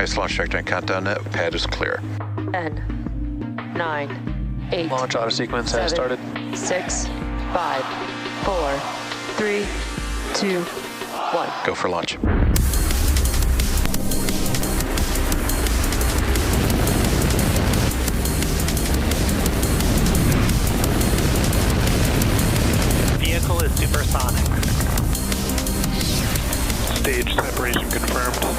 Nice launch trajectory and countdown net. Pad is clear. 10, 9, 8. Launch auto sequence has started. 6, 5, 4, 3, 2, 1. Go for launch. Vehicle is supersonic. Stage separation confirmed.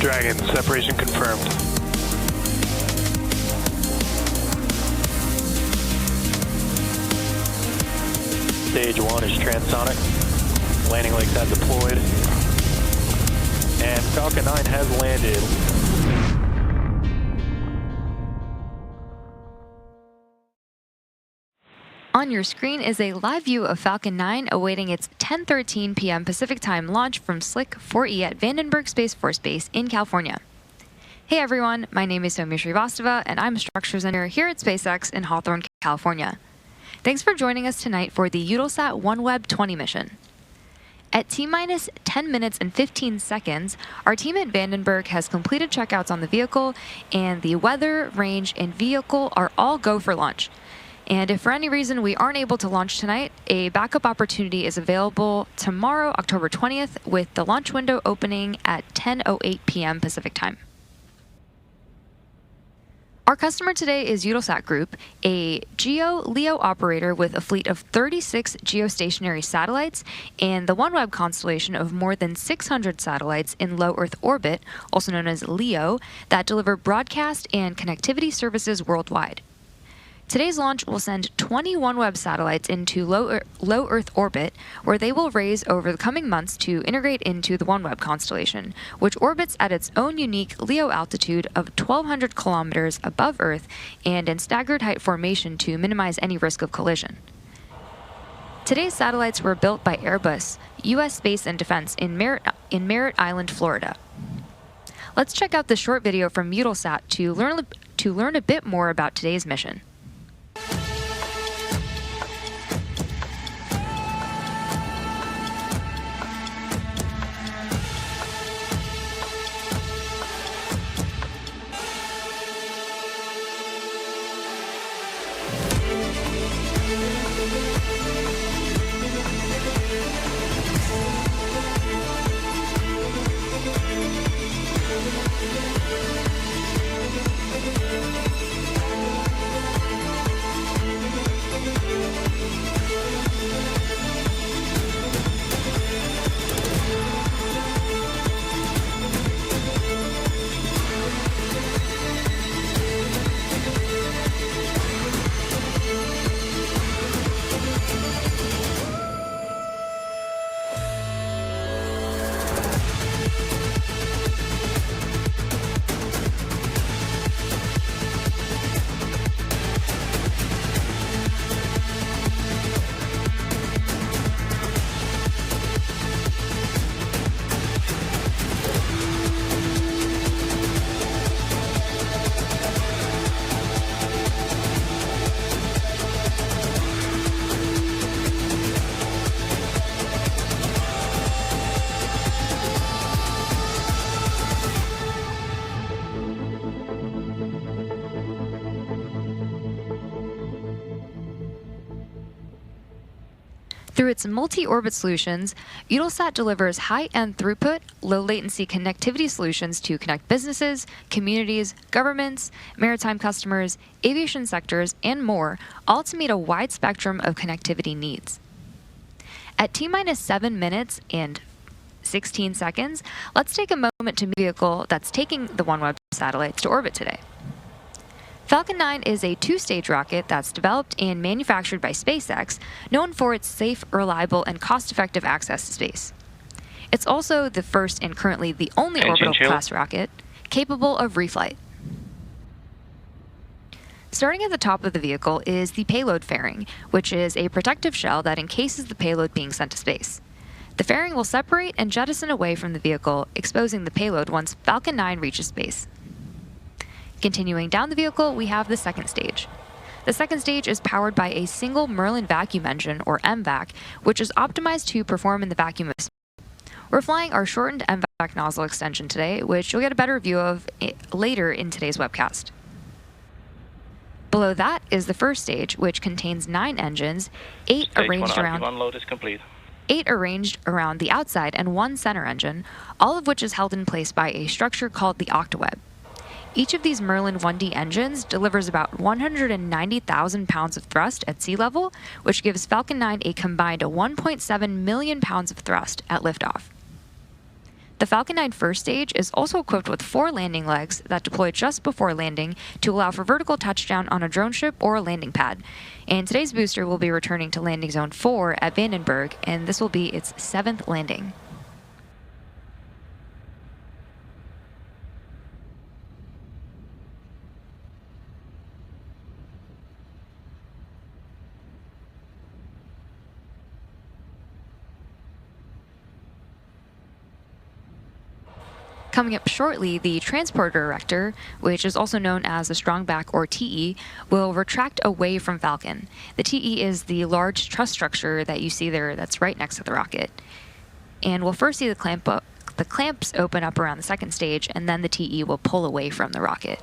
Dragon, separation confirmed. Stage 1 is transonic. Landing legs have deployed. And Falcon 9 has landed. On your screen is a live view of Falcon 9 awaiting its 10:13 p.m. Pacific Time launch from Slick 4E at Vandenberg Space Force Base in California. Hey everyone, my name is Soumya Srivastava and I'm a structures engineer here at SpaceX in Hawthorne, California. Thanks for joining us tonight for the Eutelsat OneWeb 20 mission. At T-minus 10 minutes and 15 seconds, our team at Vandenberg has completed checkouts on the vehicle, and the weather, range, and vehicle are all go for launch. And if for any reason we aren't able to launch tonight, a backup opportunity is available tomorrow, October 20th, with the launch window opening at 10:08 p.m. Pacific Time. Our customer today is Eutelsat Group, a GEO-LEO operator with a fleet of 36 geostationary satellites and the OneWeb constellation of more than 600 satellites in low Earth orbit, also known as LEO, that deliver broadcast and connectivity services worldwide. Today's launch will send 20 OneWeb satellites into low Earth orbit, where they will raise over the coming months to integrate into the OneWeb constellation, which orbits at its own unique LEO altitude of 1,200 kilometers above Earth and in staggered height formation to minimize any risk of collision. Today's satellites were built by Airbus, U.S. Space and Defense in Merritt Island, Florida. Let's check out this short video from Eutelsat to learn a bit more about today's mission. Through its multi-orbit solutions, Eutelsat delivers high-end throughput, low-latency connectivity solutions to connect businesses, communities, governments, maritime customers, aviation sectors, and more, all to meet a wide spectrum of connectivity needs. At T-minus 7 minutes and 16 seconds, let's take a moment to meet the vehicle that's taking the OneWeb satellites to orbit today. Falcon 9 is a two-stage rocket that's developed and manufactured by SpaceX, known for its safe, reliable, and cost-effective access to space. It's also the first and currently the only orbital-class rocket capable of reflight. Starting at the top of the vehicle is the payload fairing, which is a protective shell that encases the payload being sent to space. The fairing will separate and jettison away from the vehicle, exposing the payload once Falcon 9 reaches space. Continuing down the vehicle, we have the second stage. The second stage is powered by a single Merlin vacuum engine, or MVAC, which is optimized to perform in the vacuum of space. We're flying our shortened MVAC nozzle extension today, which you'll get a better view of later in today's webcast. Below that is the first stage, which contains 9 engines, 8 arranged around load is complete. 8 arranged around the outside and 1 center engine, all of which is held in place by a structure called the OctaWeb. Each of these Merlin 1D engines delivers about 190,000 pounds of thrust at sea level, which gives Falcon 9 a combined 1.7 million pounds of thrust at liftoff. The Falcon 9 first stage is also equipped with 4 landing legs that deploy just before landing to allow for vertical touchdown on a drone ship or a landing pad. And today's booster will be returning to landing zone 4 at Vandenberg, and this will be its 7th landing. Coming up shortly, the transporter erector, which is also known as the strongback or TE, will retract away from Falcon. The TE is the large truss structure that you see there that's right next to the rocket. And we'll first see the clamps open up around the second stage, and then the TE will pull away from the rocket.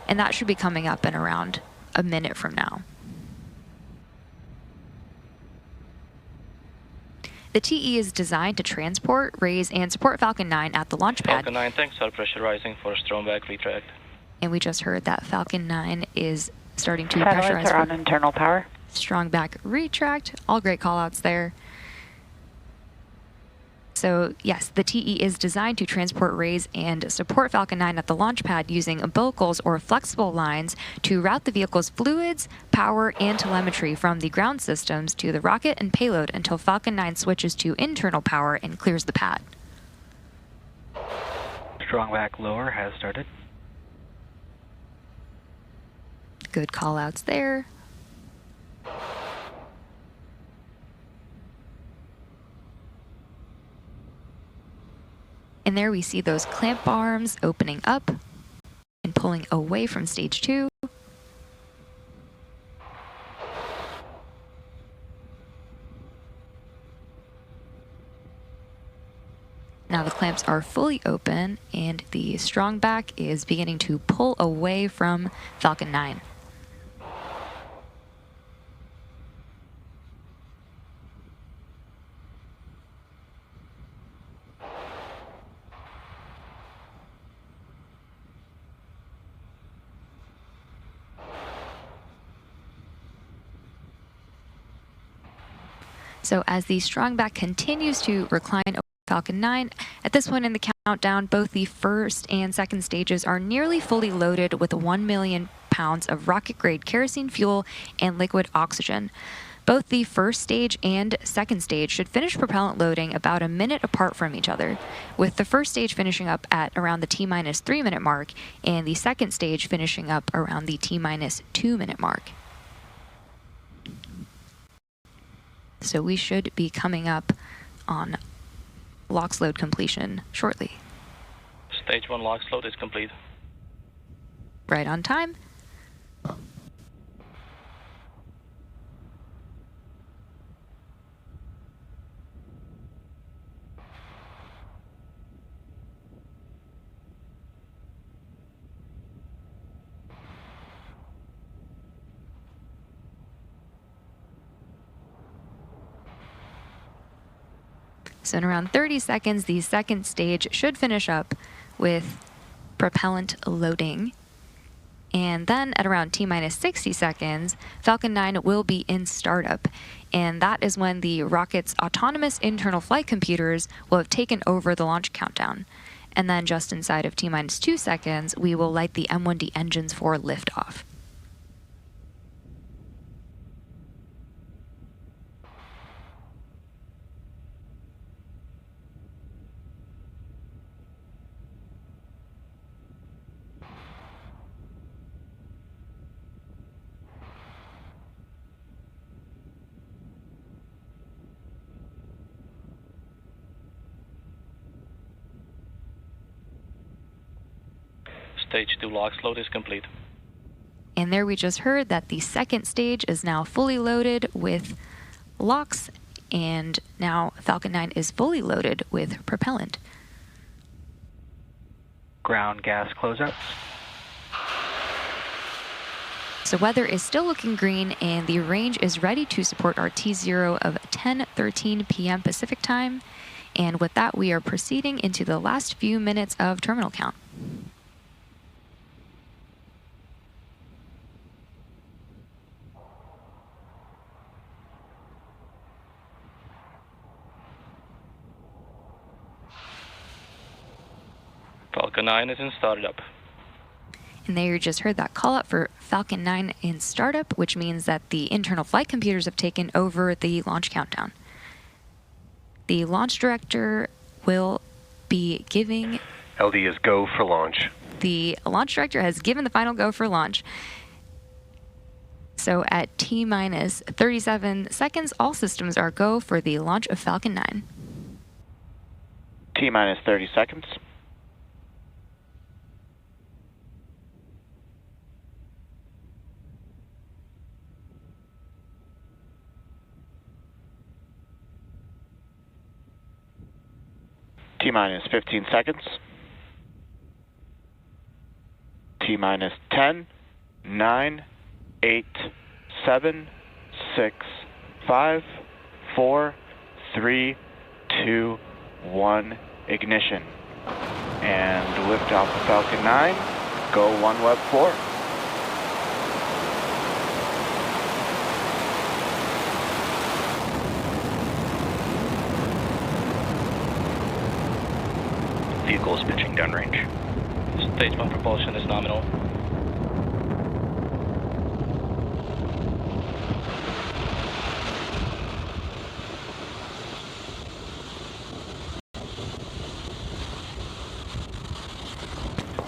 And that should be coming up in around a minute from now. The TE is designed to transport, raise, and support Falcon 9 at the launch pad. Falcon 9, thanks. Are pressurizing for strongback retract. And we just heard that Falcon 9 is starting to Satellites pressurize are on internal power. strongback retract. All great callouts there. So yes, the TE is designed to transport, raise, and support Falcon 9 at the launch pad using umbilicals or flexible lines to route the vehicle's fluids, power, and telemetry from the ground systems to the rocket and payload until Falcon 9 switches to internal power and clears the pad. Strongback lower has started. Good callouts there. And there we see those clamp arms opening up and pulling away from stage 2. Now the clamps are fully open and the strongback is beginning to pull away from Falcon 9. So as the strongback continues to recline over Falcon 9, at this point in the countdown, both the first and second stages are nearly fully loaded with 1 million pounds of rocket-grade kerosene fuel and liquid oxygen. Both the first stage and second stage should finish propellant loading about a minute apart from each other, with the first stage finishing up at around the T-3 minute mark and the second stage finishing up around the T-2 minute mark. So we should be coming up on LOX load completion shortly. Stage 1 LOX load is complete. Right on time. So in around 30 seconds, the second stage should finish up with propellant loading. And then at around T-60 seconds, Falcon 9 will be in startup. And that is when the rocket's autonomous internal flight computers will have taken over the launch countdown. And then just inside of T-2 seconds, we will light the M1D engines for liftoff. Stage 2 LOX load is complete. And there we just heard that the second stage is now fully loaded with LOX, and now Falcon 9 is fully loaded with propellant. ground gas closeouts. So weather is still looking green, and the range is ready to support our T0 of 10:13 p.m. Pacific time. And with that, we are proceeding into the last few minutes of terminal count. Falcon 9 is in startup. And there you just heard that call out for Falcon 9 in startup, which means that the internal flight computers have taken over the launch countdown. The launch director will be giving... LD is go for launch. The launch director has given the final go for launch. So at T-minus 37 seconds, all systems are go for the launch of Falcon 9. T-minus 30 seconds. T-minus 15 seconds. T-minus 10, 9, 8, 7, 6, 5, 4, 3, 2, 1, ignition. And lift off of Falcon 9, go OneWeb 4. Vehicle is pitching downrange. Stage 1 propulsion is nominal.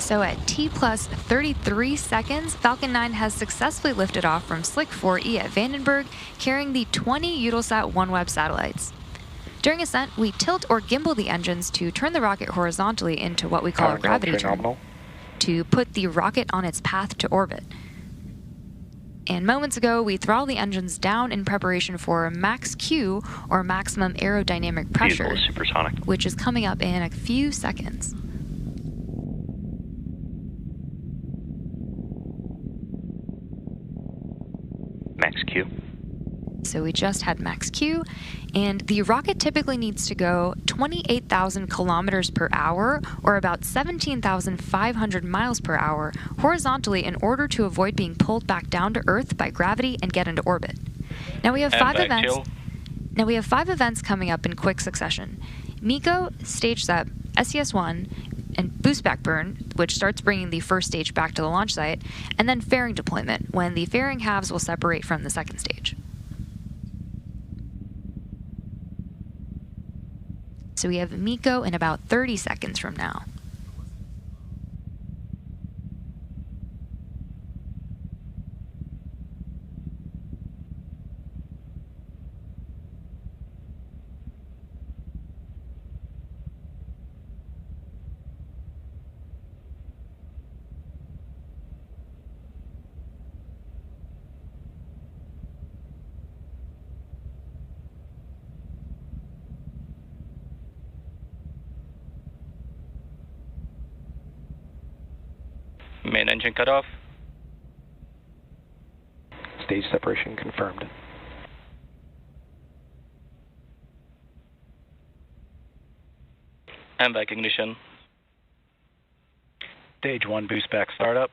So at T plus 33 seconds, Falcon 9 has successfully lifted off from Slick 4E at Vandenberg, carrying the 20 Eutelsat OneWeb satellites. During ascent, we tilt or gimbal the engines to turn the rocket horizontally into what we call a gravity turn, to put the rocket on its path to orbit. And moments ago, we throttled the engines down in preparation for max Q, or maximum aerodynamic pressure, Vehicle is supersonic. which is coming up in a few seconds. Max Q. So we just had max Q, and the rocket typically needs to go 28,000 kilometers per hour, or about 17,500 miles per hour, horizontally in order to avoid being pulled back down to Earth by gravity and get into orbit. Now we have five events coming up in quick succession. MECO, stage SEP, SES-1, and boost back burn, which starts bringing the first stage back to the launch site, and then fairing deployment, when the fairing halves will separate from the second stage. So we have MECO in about 30 seconds from now. Main engine cut off. Stage separation confirmed. MVAC ignition. Stage 1 boost back startup.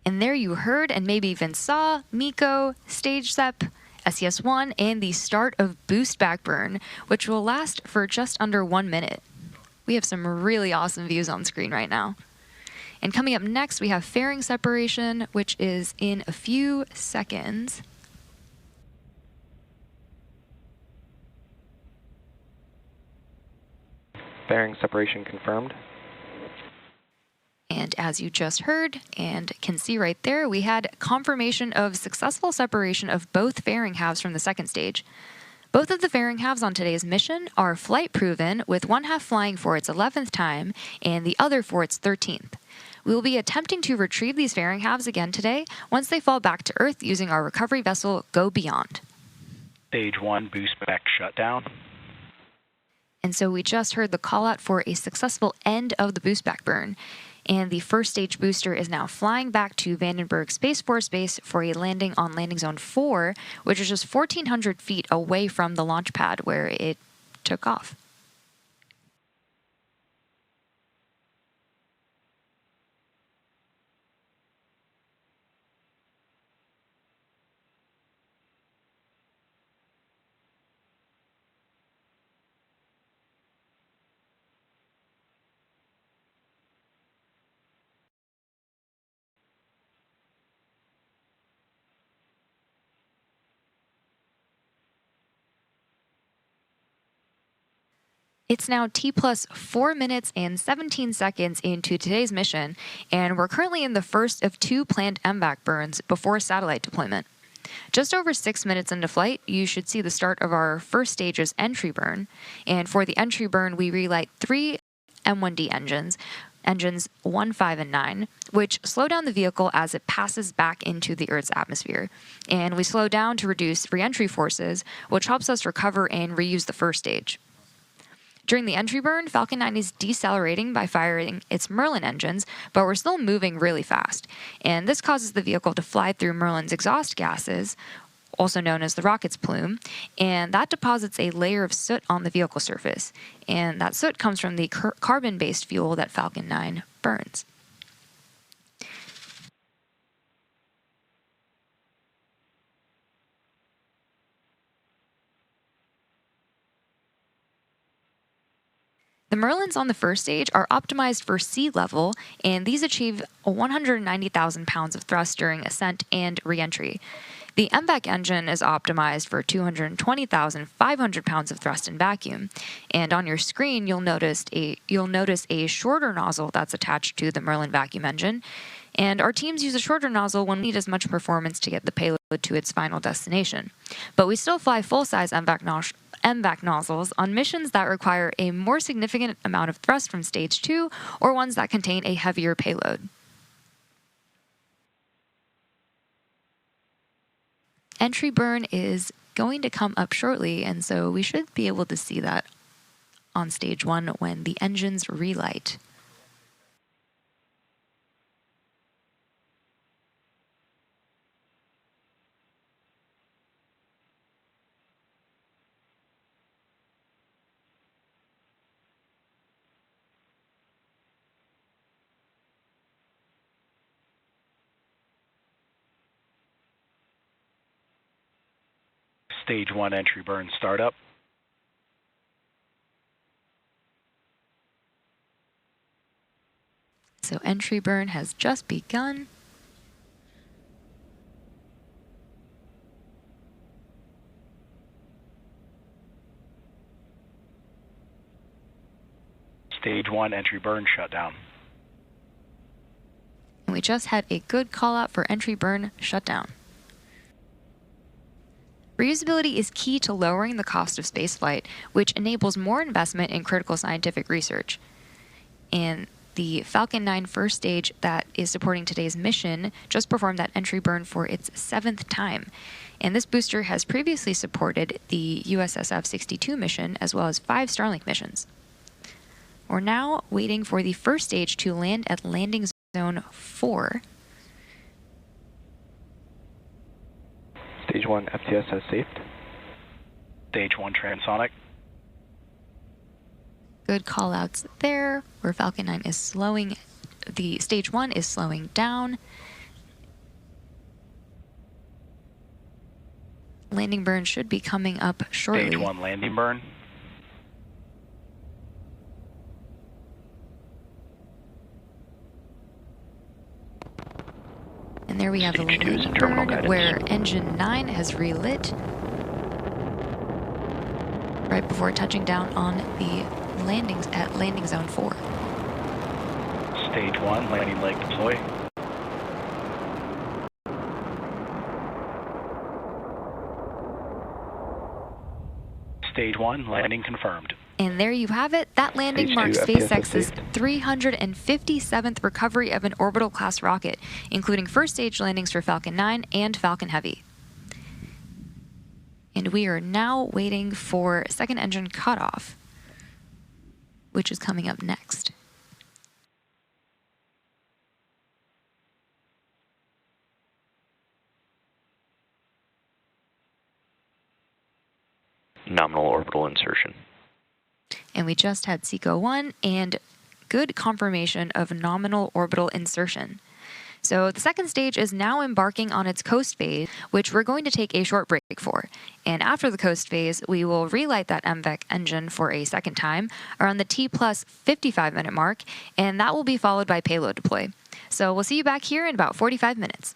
And there you heard and maybe even saw MECO, stage SEP, SES-1, and the start of boost back burn, which will last for just under 1 minute. We have some really awesome views on screen right now. And coming up next, we have fairing separation, which is in a few seconds. Fairing separation confirmed. And as you just heard and can see right there, we had confirmation of successful separation of both fairing halves from the second stage. Both of the fairing halves on today's mission are flight proven, with one half flying for its 11th time and the other for its 13th. We will be attempting to retrieve these fairing halves again today once they fall back to Earth using our recovery vessel Go Beyond. Stage 1 boost back shutdown. And so we just heard the call out for a successful end of the boost back burn. And the first stage booster is now flying back to Vandenberg Space Force Base for a landing on landing zone 4, which is just 1,400 feet away from the launch pad where it took off. It's now T plus 4 minutes and 17 seconds into today's mission, and we're currently in the first of 2 planned MVAC burns before satellite deployment. Just over 6 minutes into flight, you should see the start of our first stage's entry burn, and for the entry burn, we relight 3 M1D engines 1, 5, and 9, which slow down the vehicle as it passes back into the Earth's atmosphere. And we slow down to reduce re-entry forces, which helps us recover and reuse the first stage. During the entry burn, Falcon 9 is decelerating by firing its Merlin engines, but we're still moving really fast. And this causes the vehicle to fly through Merlin's exhaust gases, also known as the rocket's plume, and that deposits a layer of soot on the vehicle surface. And that soot comes from the carbon-based fuel that Falcon 9 burns. The Merlins on the first stage are optimized for sea level, and these achieve 190,000 pounds of thrust during ascent and re-entry. The MVAC engine is optimized for 220,500 pounds of thrust in vacuum, and on your screen you'll notice a shorter nozzle that's attached to the Merlin vacuum engine. And our teams use a shorter nozzle when we need as much performance to get the payload to its final destination. But we still fly full-size MVAC nozzles on missions that require a more significant amount of thrust from stage 2 or ones that contain a heavier payload. Entry burn is going to come up shortly, and so we should be able to see that on stage 1 when the engines relight. Stage 1 entry burn startup. So entry burn has just begun. Stage 1 entry burn shutdown. And we just had a good call out for entry burn shutdown. Reusability is key to lowering the cost of spaceflight, which enables more investment in critical scientific research. And the Falcon 9 first stage that is supporting today's mission just performed that entry burn for its 7th time. And this booster has previously supported the USSF 62 mission as well as 5 Starlink missions. We're now waiting for the first stage to land at landing zone 4. Stage 1 FTS has saved. Stage 1 transonic. Good call outs there, where Falcon 9 is slowing, the stage 1 is slowing down. Landing burn should be coming up shortly. Stage 1 landing burn. And there we have a Stage 2 is landing terminal burn guidance. where engine 9 has relit right before touching down on the landings at landing zone 4. Stage 1 landing leg deploy. Stage 1 landing confirmed. And there you have it. That landing Stage marks 2 FTS SpaceX's saved. 357th recovery of an orbital-class rocket, including first-stage landings for Falcon 9 and Falcon Heavy. And we are now waiting for second engine cutoff. which is coming up next. Nominal orbital insertion. And we just had SECO 1 and good confirmation of nominal orbital insertion. So the second stage is now embarking on its coast phase, which we're going to take a short break for. And after the coast phase, we will relight that MVEC engine for a second time around the T plus 55-minute mark, and that will be followed by payload deploy. So we'll see you back here in about 45 minutes.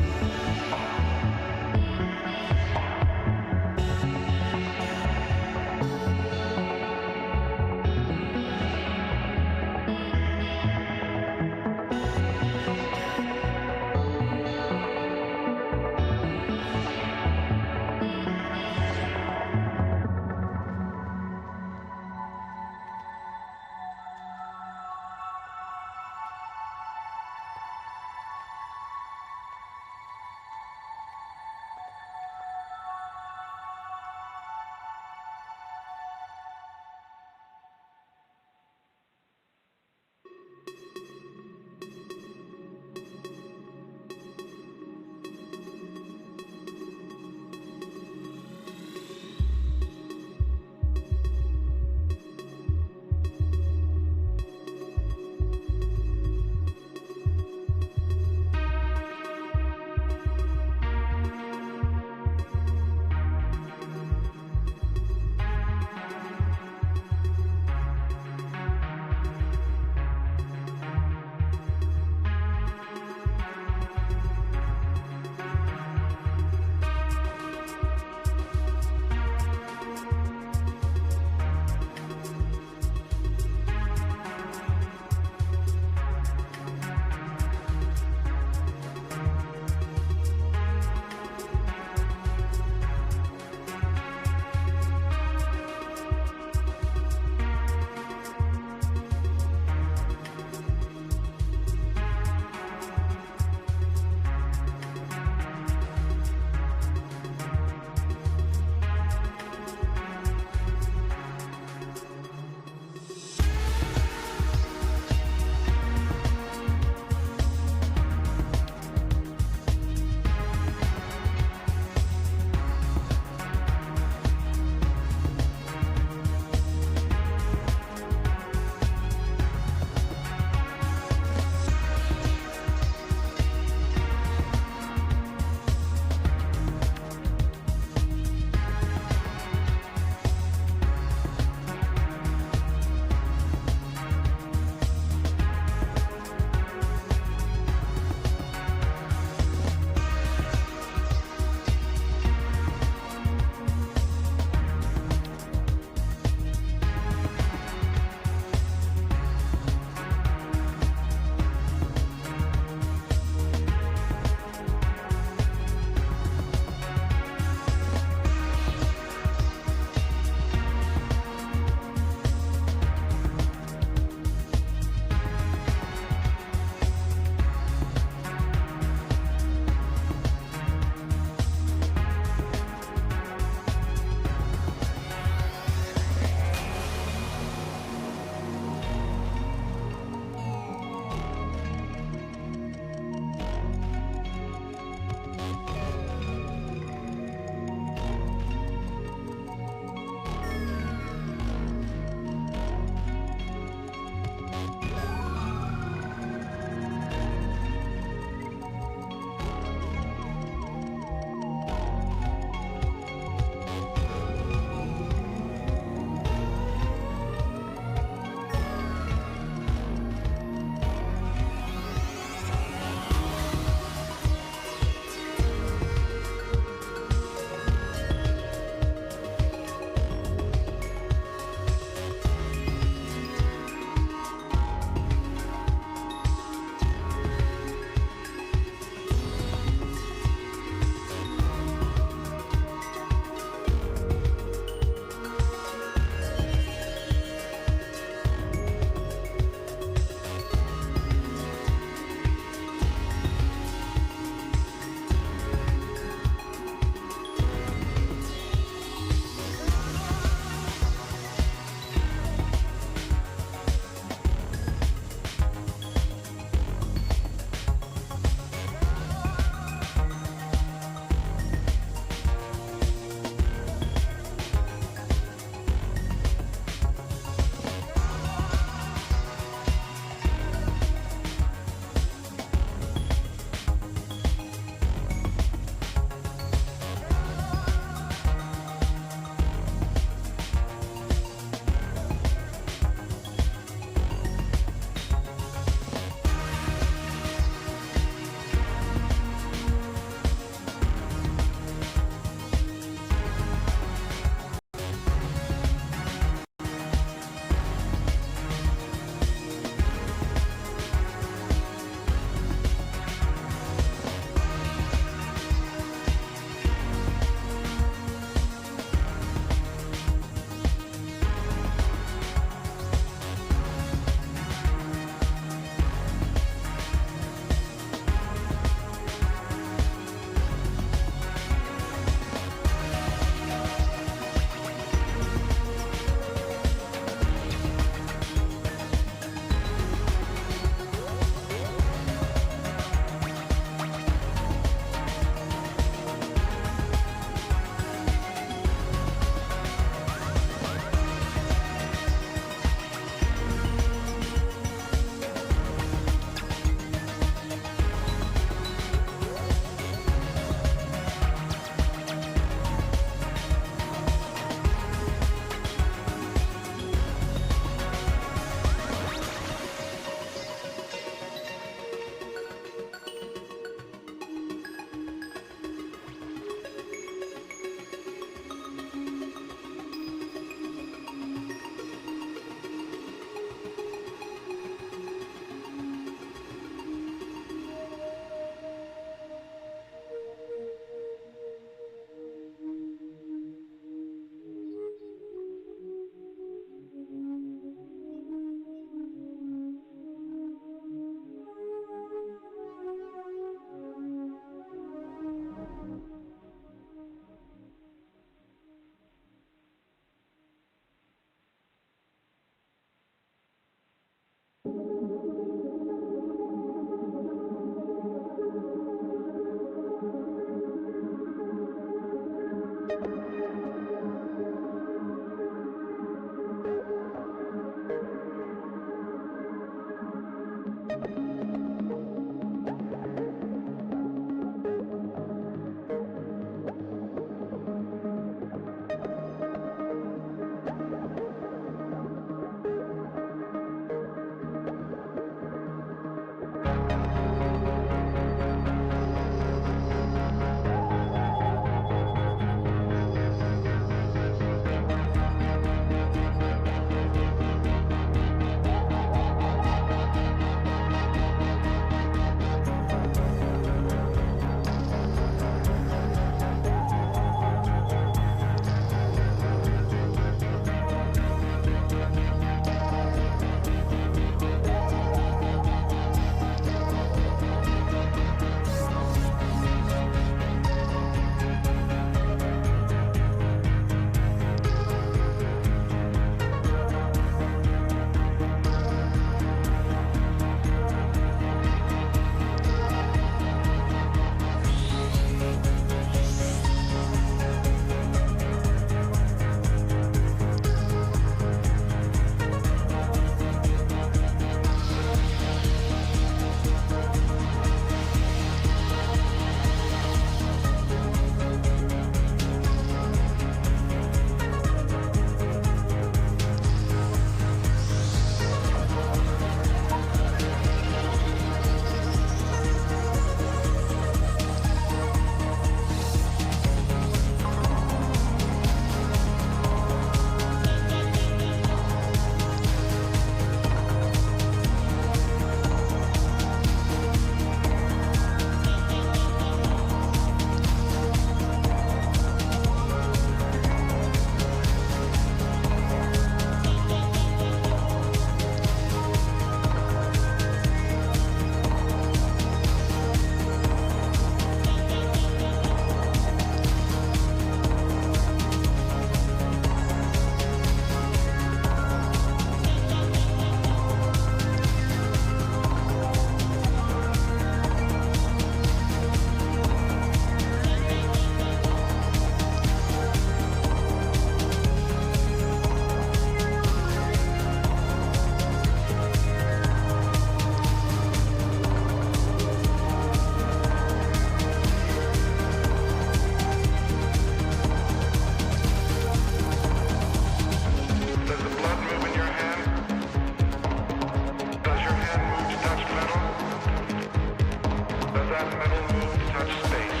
that metal move to touch space?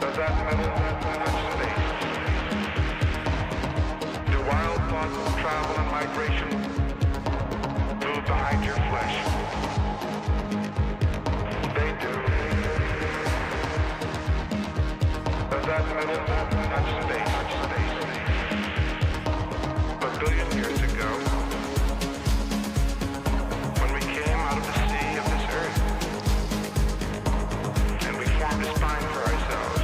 Does that metal move to touch space? Do wild thoughts of travel and migration move behind your flesh? They do. Does that metal move to touch space? A billion years ago, when we came out of the sea of this earth, and we formed a spine for ourselves,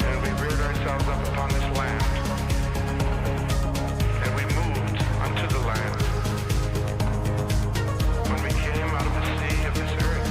and we reared ourselves up upon this land, and we moved unto the land. When we came out of the sea of this earth,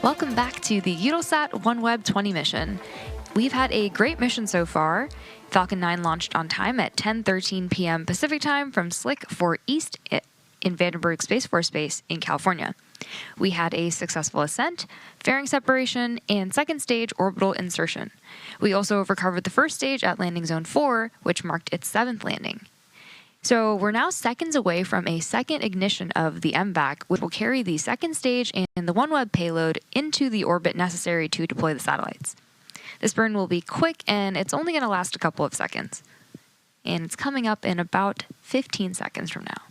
Welcome back to the Eutelsat OneWeb 20 mission. We've had a great mission so far. Falcon 9 launched on time at 10:13 p.m. Pacific time from Slick 4 East in Vandenberg Space Force Base in California. We had a successful ascent, fairing separation, and second stage orbital insertion. We also recovered the first stage at landing zone 4, which marked its 7th landing. So we're now seconds away from a second ignition of the MVAC, which will carry the second stage and the OneWeb payload into the orbit necessary to deploy the satellites. This burn will be quick, and it's only going to last a couple of seconds. And it's coming up in about 15 seconds from now.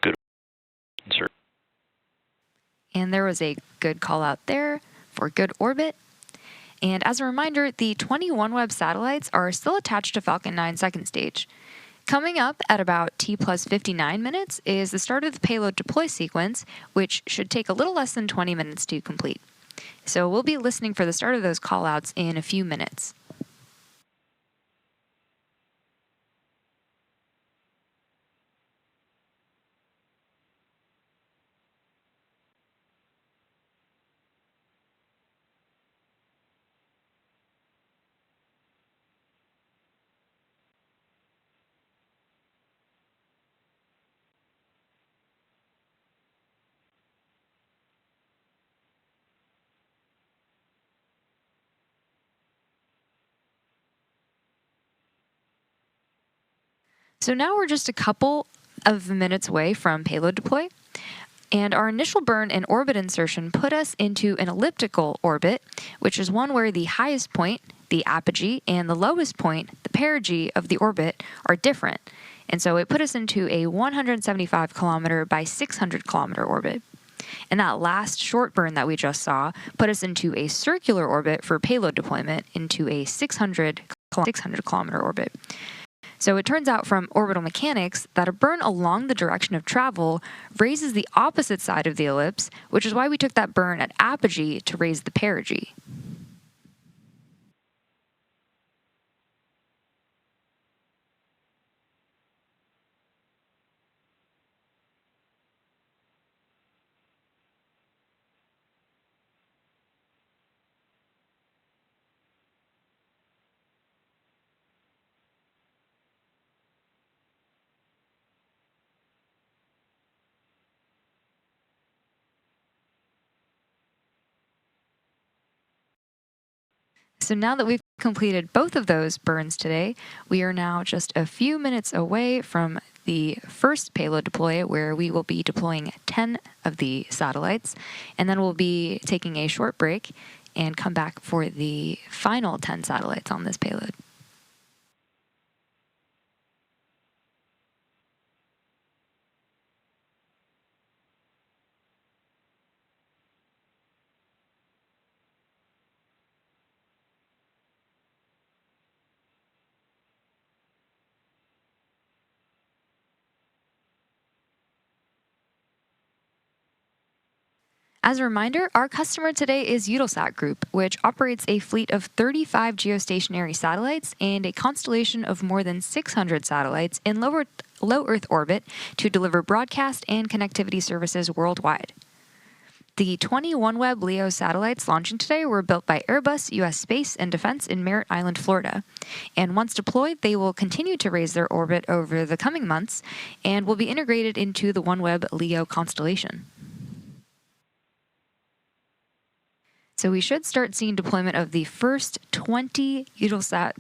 Good. Insert. And there was a good call out there for good orbit. And as a reminder, the 20 OneWeb satellites are still attached to Falcon 9 second stage. Coming up at about T plus 59 minutes is the start of the payload deploy sequence, which should take a little less than 20 minutes to complete. So we'll be listening for the start of those callouts in a few minutes. So now we're just a couple of minutes away from payload deploy, and our initial burn and orbit insertion put us into an elliptical orbit, which is one where the highest point, the apogee, and the lowest point, the perigee of the orbit, are different. And so it put us into a 175 kilometer by 600 kilometer orbit. And that last short burn that we just saw put us into a circular orbit for payload deployment into a 600 kilometer orbit. So it turns out from orbital mechanics that a burn along the direction of travel raises the opposite side of the ellipse, which is why we took that burn at apogee to raise the perigee. So now that we've completed both of those burns today, we are now just a few minutes away from the first payload deploy, where we will be deploying 10 of the satellites, and then we'll be taking a short break and come back for the final 10 satellites on this payload. As a reminder, our customer today is Eutelsat Group, which operates a fleet of 35 geostationary satellites and a constellation of more than 600 satellites in low Earth orbit to deliver broadcast and connectivity services worldwide. The 20 OneWeb LEO satellites launching today were built by Airbus U.S. Space and Defense in Merritt Island, Florida. And once deployed, they will continue to raise their orbit over the coming months and will be integrated into the OneWeb LEO constellation. So we should start seeing deployment of the first 20 Eutelsat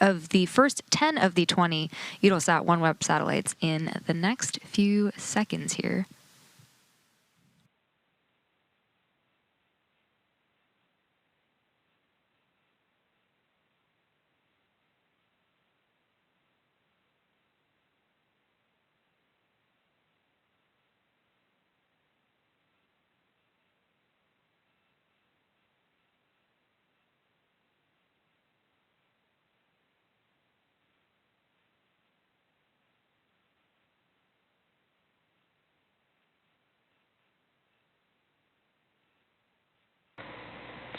of the first 10 of the 20 Eutelsat OneWeb satellites in the next few seconds here.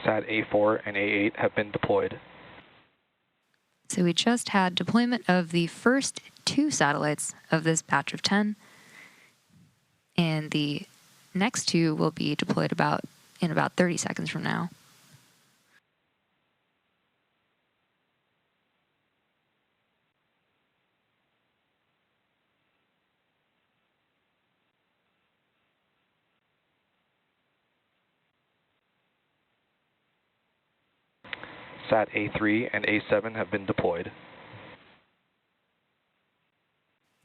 Sat A4 and A8 have been deployed. So we just had deployment of the first 2 satellites of this batch of 10, and the next 2 will be deployed in about 30 seconds from now. Sat A3 and A7 have been deployed.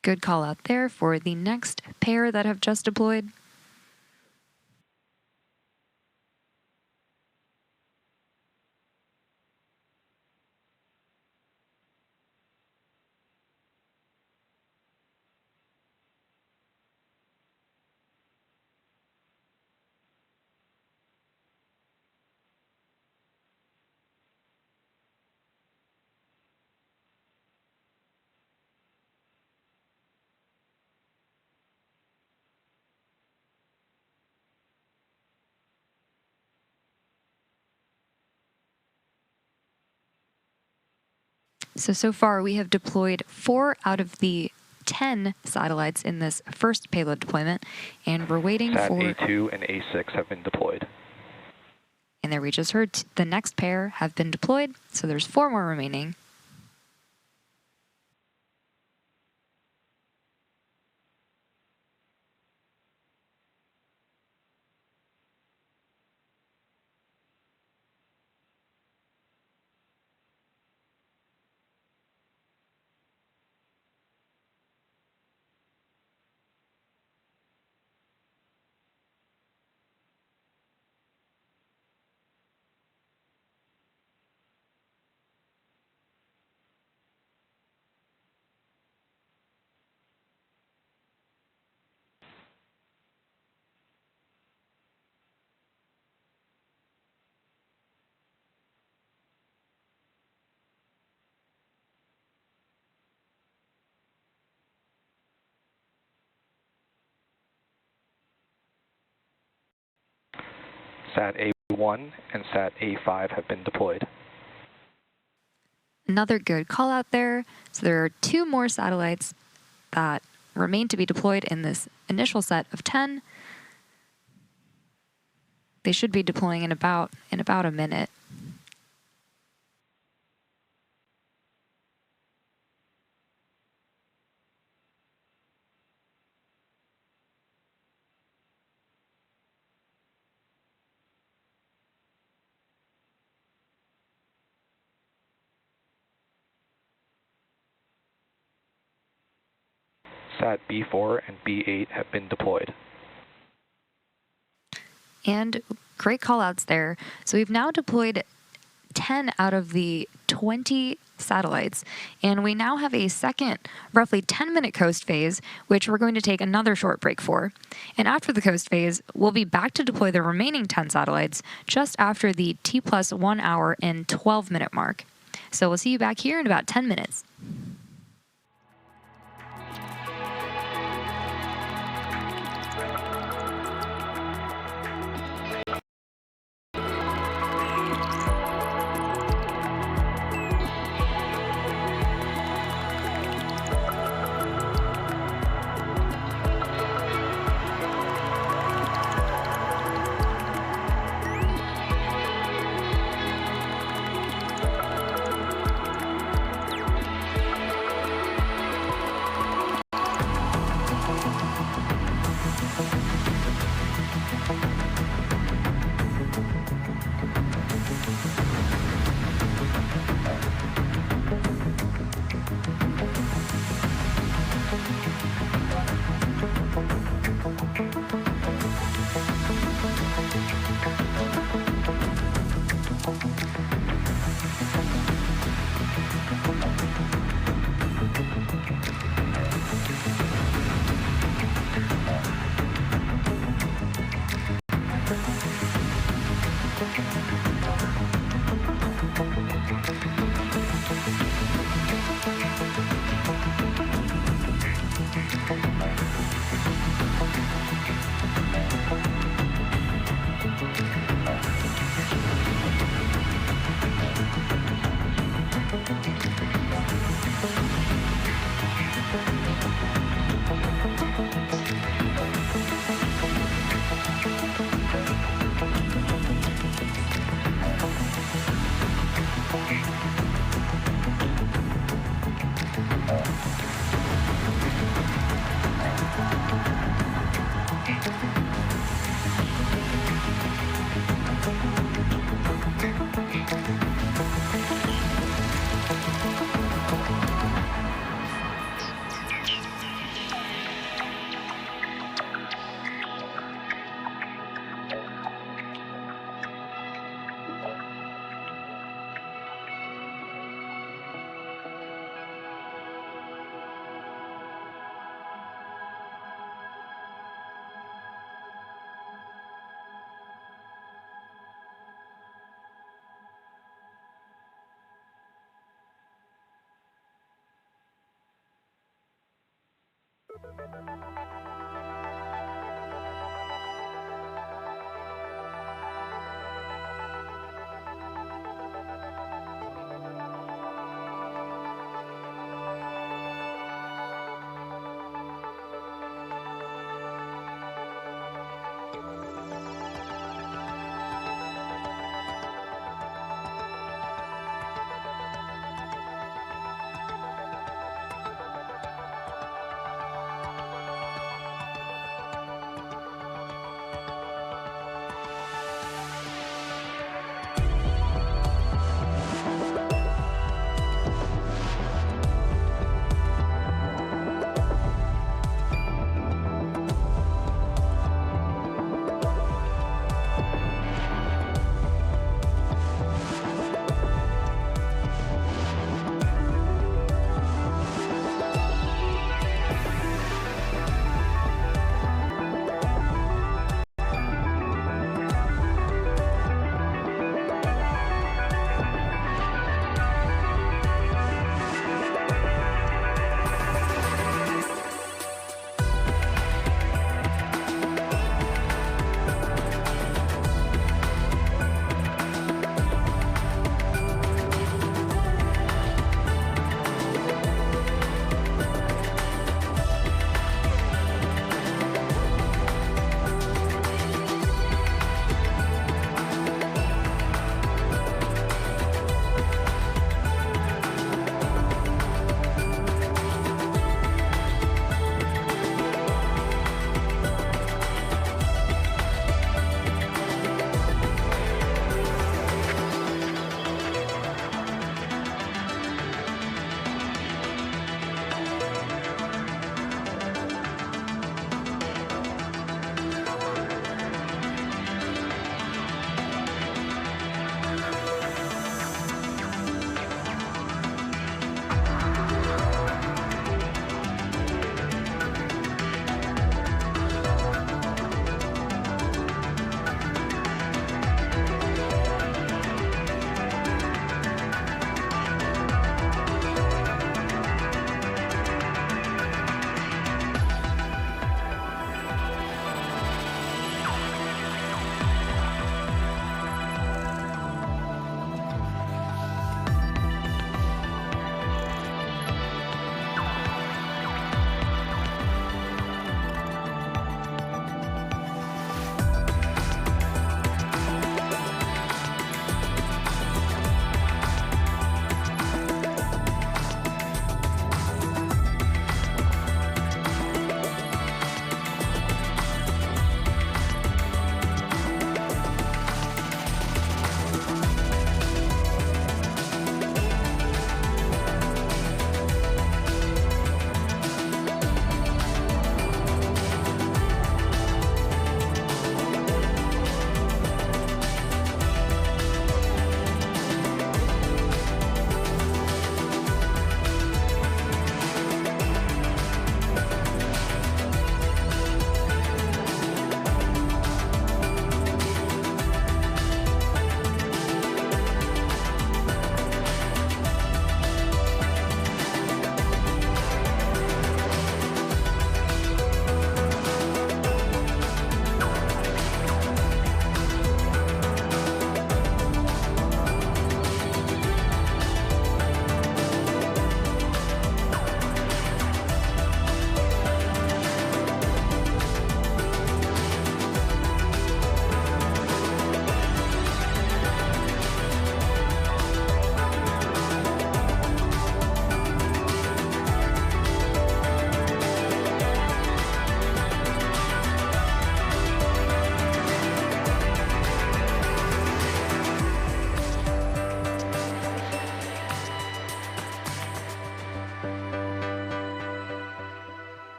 Good call out there for the next pair that have just deployed. So far we have deployed 4 out of the 10 satellites in this first payload deployment, and we're waiting Sat for... A2 and A6 have been deployed. And there we just heard the next pair have been deployed, so there's 4 more remaining. Sat A1 and Sat A5 have been deployed. Another good call out there. So there are 2 more satellites that remain to be deployed in this initial set of 10. They should be deploying in about a minute. Sat B4 and B8 have been deployed. And great call outs there. So we've now deployed 10 out of the 20 satellites, and we now have a second roughly 10-minute coast phase, which we're going to take another short break for. And after the coast phase, we'll be back to deploy the remaining 10 satellites just after the T+1 hour and 12-minute mark. So we'll see you back here in about 10 minutes.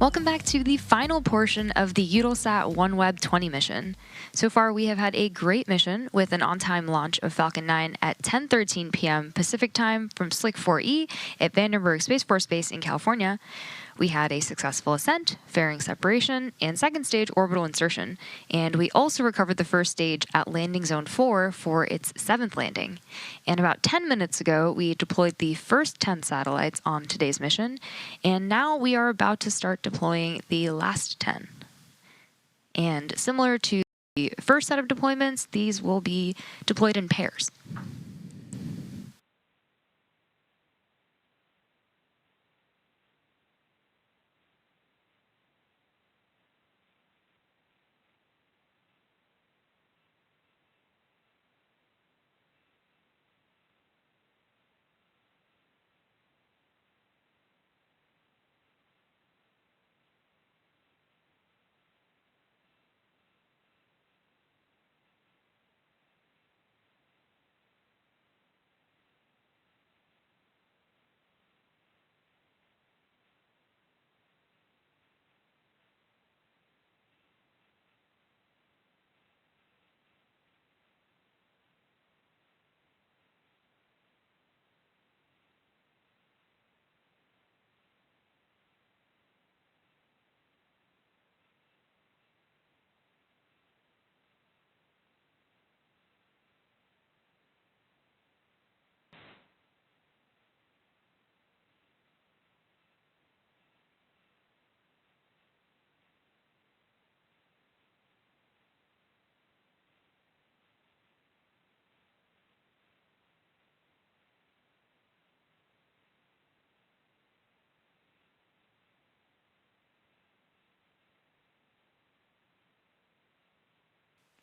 Welcome back to the final portion of the Eutelsat OneWeb 20 mission. So far, we have had a great mission with an on-time launch of Falcon 9 at 10:13 p.m. Pacific time from Slick 4E at Vandenberg Space Force Base in California. We had a successful ascent, fairing separation, and second stage orbital insertion, and we also recovered the first stage at Landing Zone 4 for its 7th landing. And about 10 minutes ago, we deployed the first 10 satellites on today's mission, and now we are about to start deploying the last 10. And similar to the first set of deployments, these will be deployed in pairs.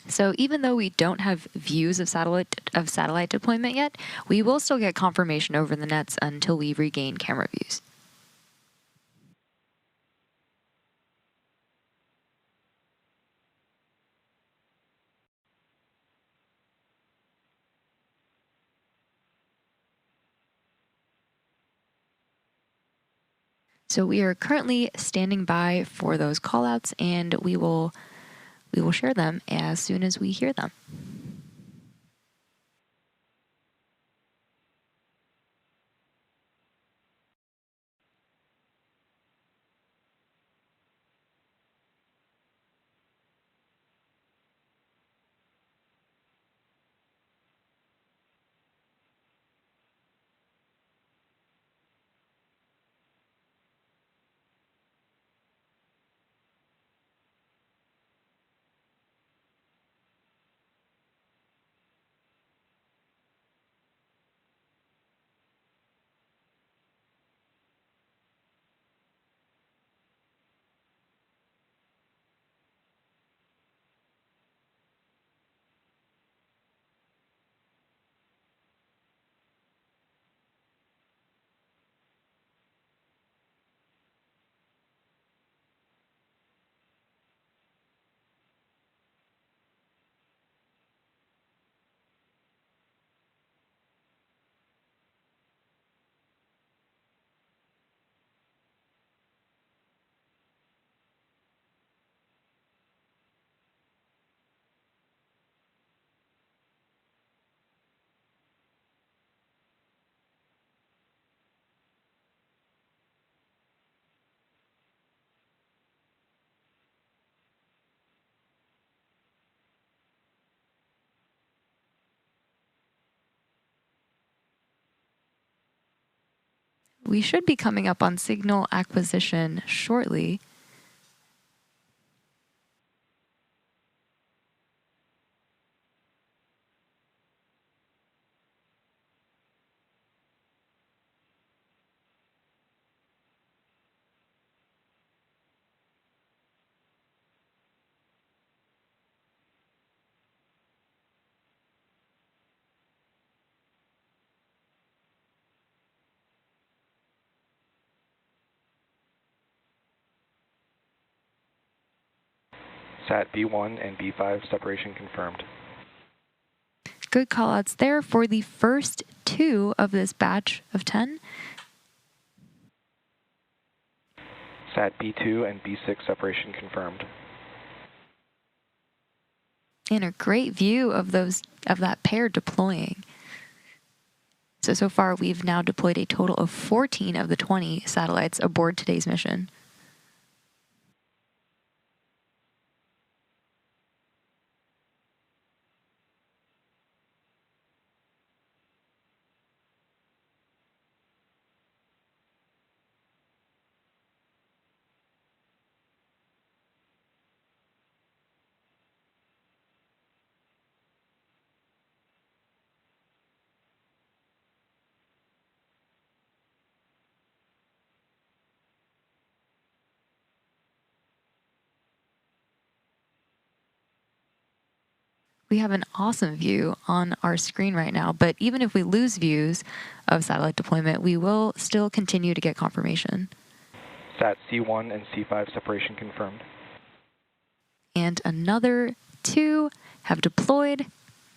So even though we don't have views of satellite deployment yet, we will still get confirmation over the nets until we regain camera views. So we are currently standing by for those callouts, and we will share them as soon as we hear them. We should be coming up on signal acquisition shortly. Sat B1 and B5 separation confirmed. Good callouts there for the first 2 of this batch of 10. Sat B2 and B6 separation confirmed. And a great view of that pair deploying. So far we've now deployed a total of 14 of the 20 satellites aboard today's mission. We have an awesome view on our screen right now, but even if we lose views of satellite deployment, we will still continue to get confirmation. Sat C1 and C5 separation confirmed. And another 2 have deployed,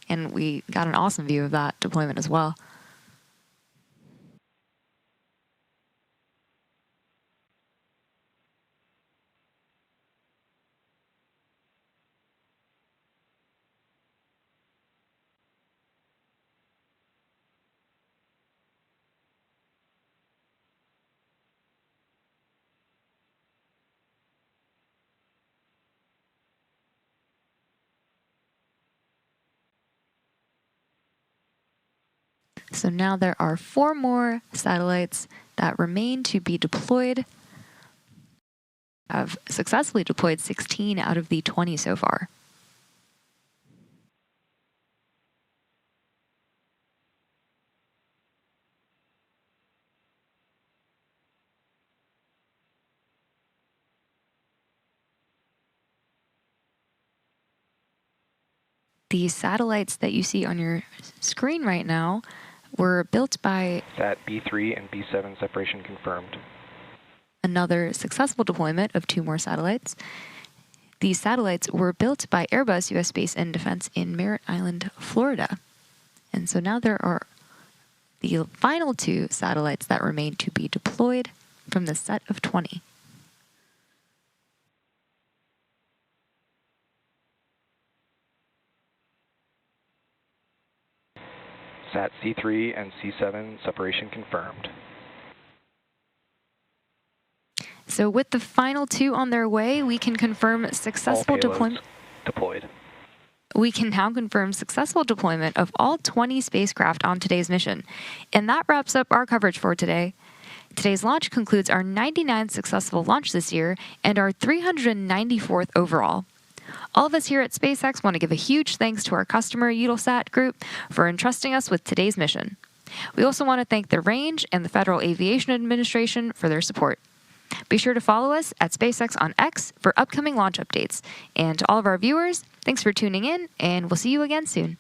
and we got an awesome view of that deployment as well. So now there are 4 more satellites that remain to be deployed. I've successfully deployed 16 out of the 20 so far. The satellites that you see on your screen right now were built by Sat B3 and B7 separation confirmed. another successful deployment of 2 more satellites. These satellites were built by Airbus U.S. Space and Defense in Merritt Island, Florida. And so now there are the final 2 satellites that remain to be deployed from the set of 20. Sat C3 and C7 separation confirmed. So with the final 2 on their way, we can confirm successful deployment. Deployed. We can now confirm successful deployment of all 20 spacecraft on today's mission. And that wraps up our coverage for today. Today's launch concludes our 99th successful launch this year and our 394th overall. All of us here at SpaceX want to give a huge thanks to our customer, Eutelsat Group, for entrusting us with today's mission. We also want to thank the Range and the Federal Aviation Administration for their support. Be sure to follow us at SpaceX on X for upcoming launch updates. And to all of our viewers, thanks for tuning in, and we'll see you again soon.